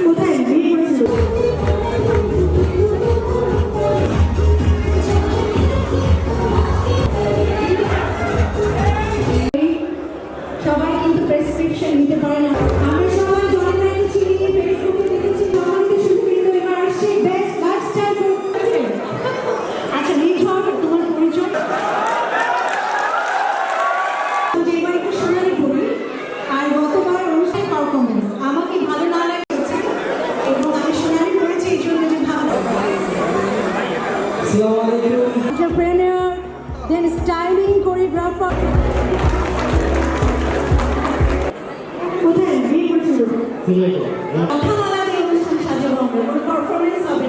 কোথায় বিয়ে করেছিল? সবাই কিন্তু প্রেসক্রিপশন নিতে পারে না। আমরা সবাই জয়েন রেখেছি, ফেসবুকে দেখেছি, আমাদের শুধু কিন্তু এবার আসছে বেস্ট লাইফস্টাইল করছে। আচ্ছা নির্ঝর, তোমার পরিচয়? যে এবার একটু সোনালি করি, আর গতবার অনুষ্ঠান পারফরমেন্স আমাকে ভালো না লেগেছে এবং আমি সোনালি করেছি এই জন্য যে ভালো। Entrepreneur, then styling choreographer. কোথায় বিয়ে করেছিল? অনুষ্ঠান সাজাবো আমরা, পারফরমেন্স হবে।